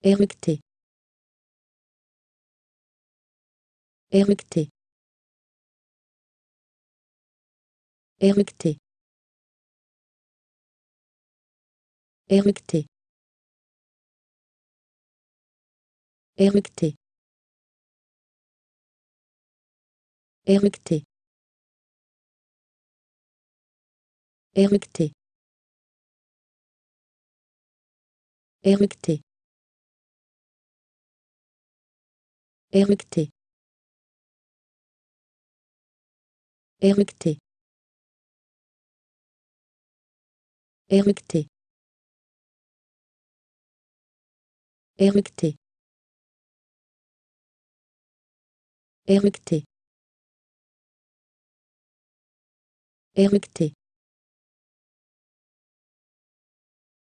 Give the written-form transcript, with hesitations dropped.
Éructer. Éructer. Éructer. Éructer. Éructer. Éructer. Éructer. Éructer. Éructer. Éructer. Éructer. Éructer. Éructer. Éructer.